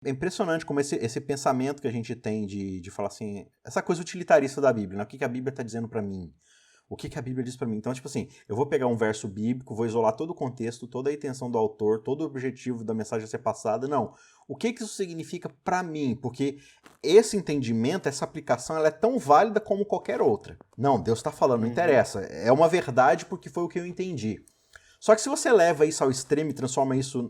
É impressionante como esse pensamento que a gente tem de falar assim, essa coisa utilitarista da Bíblia, né? O que a Bíblia está dizendo para mim? O que a Bíblia diz para mim? Então, tipo assim, eu vou pegar um verso bíblico, vou isolar todo o contexto, toda a intenção do autor, todo o objetivo da mensagem a ser passada. Não. O que isso significa para mim? Porque esse entendimento, essa aplicação, ela é tão válida como qualquer outra. Não, Deus está falando, não interessa. É uma verdade porque foi o que eu entendi. Só que se você leva isso ao extremo e transforma isso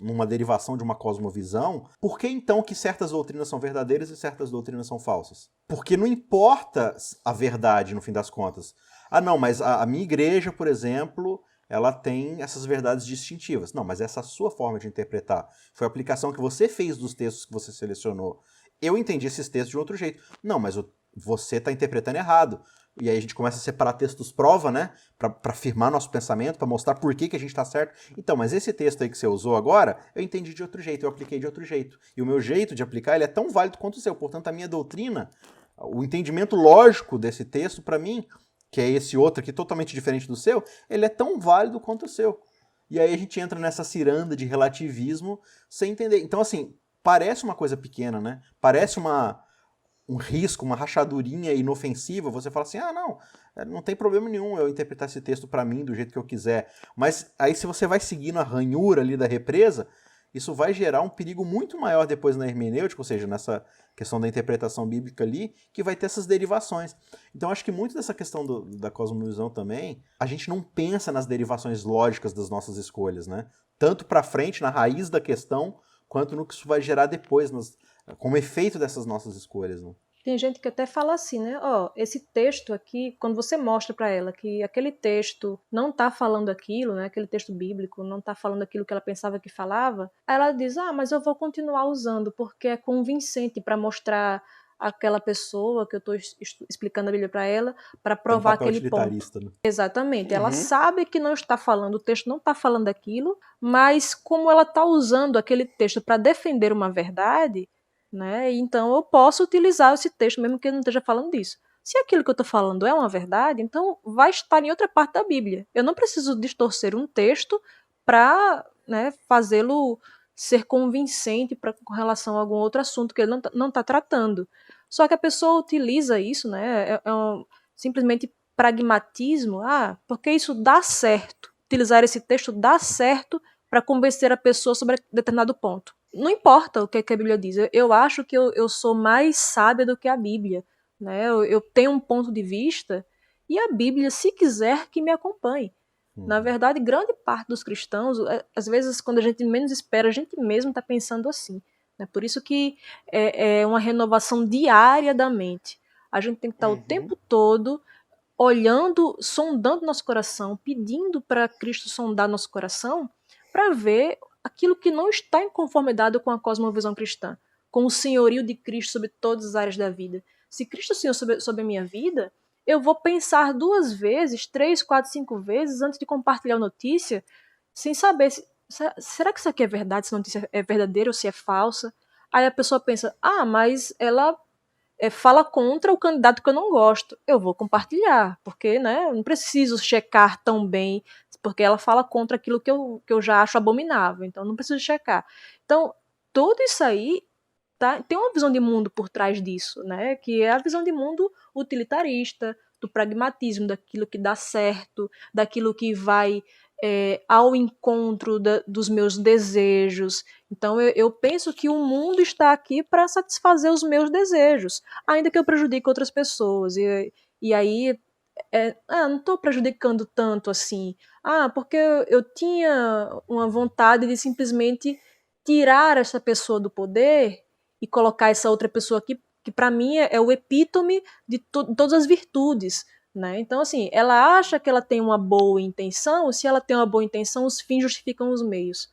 numa derivação de uma cosmovisão, por que então que certas doutrinas são verdadeiras e certas doutrinas são falsas? Porque não importa a verdade, no fim das contas. Ah, não, mas a minha igreja, por exemplo, ela tem essas verdades distintivas. Não, mas essa é a sua forma de interpretar. Foi a aplicação que você fez dos textos que você selecionou. Eu entendi esses textos de outro jeito. Não, mas você está interpretando errado. E aí a gente começa a separar textos prova, né? Para afirmar nosso pensamento, para mostrar por que a gente está certo. Então, mas esse texto aí que você usou agora, eu entendi de outro jeito, eu apliquei de outro jeito. E o meu jeito de aplicar ele é tão válido quanto o seu. Portanto, a minha doutrina, o entendimento lógico desse texto, para mim, que é esse outro aqui totalmente diferente do seu, ele é tão válido quanto o seu. E aí a gente entra nessa ciranda de relativismo sem entender. Então, assim, parece uma coisa pequena, né? Parece um risco, uma rachadurinha inofensiva, você fala assim, não tem problema nenhum eu interpretar esse texto para mim do jeito que eu quiser. Mas aí se você vai seguindo a ranhura ali da represa, isso vai gerar um perigo muito maior depois na hermenêutica, ou seja, nessa questão da interpretação bíblica ali, que vai ter essas derivações. Então acho que muito dessa questão da cosmovisão também, a gente não pensa nas derivações lógicas das nossas escolhas, né? Tanto para frente, na raiz da questão, quanto no que isso vai gerar depois, como efeito dessas nossas escolhas, né? Tem gente que até fala assim, né? Ó, esse texto aqui, quando você mostra para ela que aquele texto não tá falando aquilo, né? Aquele texto bíblico não tá falando aquilo que ela pensava que falava, ela diz: "Ah, mas eu vou continuar usando porque é convincente para mostrar aquela pessoa que eu estou explicando a Bíblia para ela, para Tem um provar papel aquele ponto." utilitarista, né? Exatamente. Ela sabe que não está falando, o texto não está falando aquilo, mas como ela está usando aquele texto para defender uma verdade, né? Então eu posso utilizar esse texto mesmo que ele não esteja falando disso. Se aquilo que eu estou falando é uma verdade, então vai estar em outra parte da Bíblia. Eu não preciso distorcer um texto para, né, fazê-lo ser convincente com relação a algum outro assunto que ele não tá tratando. Só que a pessoa utiliza isso, né, simplesmente pragmatismo. Ah, porque isso dá certo. Utilizar esse texto dá certo para convencer a pessoa sobre determinado ponto. Não importa o que a Bíblia diz. Eu acho que eu sou mais sábia do que a Bíblia. Né? Eu tenho um ponto de vista e a Bíblia, se quiser, que me acompanhe. Na verdade, grande parte dos cristãos, às vezes, quando a gente menos espera, a gente mesmo está pensando assim. Né? Por isso que é uma renovação diária da mente. A gente tem que estar o tempo todo olhando, sondando nosso coração, pedindo para Cristo sondar nosso coração, para ver aquilo que não está em conformidade com a cosmovisão cristã, com o senhorio de Cristo sobre todas as áreas da vida. Se Cristo é o Senhor sobre a minha vida, eu vou pensar 2 vezes, 3, 4, 5 vezes antes de compartilhar a notícia, sem saber será que isso aqui é verdade, se a notícia é verdadeira ou se é falsa. Aí a pessoa pensa, mas ela fala contra o candidato que eu não gosto. Eu vou compartilhar, porque, né, eu não preciso checar tão bem, porque ela fala contra aquilo que eu já acho abominável, então não preciso checar. Então, tudo isso aí tem uma visão de mundo por trás disso, né, que é a visão de mundo utilitarista, do pragmatismo, daquilo que dá certo, daquilo que vai ao encontro dos meus desejos. Então eu penso que o mundo está aqui para satisfazer os meus desejos, ainda que eu prejudique outras pessoas. E aí, não estou prejudicando tanto assim. Porque eu tinha uma vontade de simplesmente tirar essa pessoa do poder e colocar essa outra pessoa aqui, que para mim é o epítome de todas as virtudes. Né? Então, assim, ela acha que ela tem uma boa intenção, se ela tem uma boa intenção, os fins justificam os meios.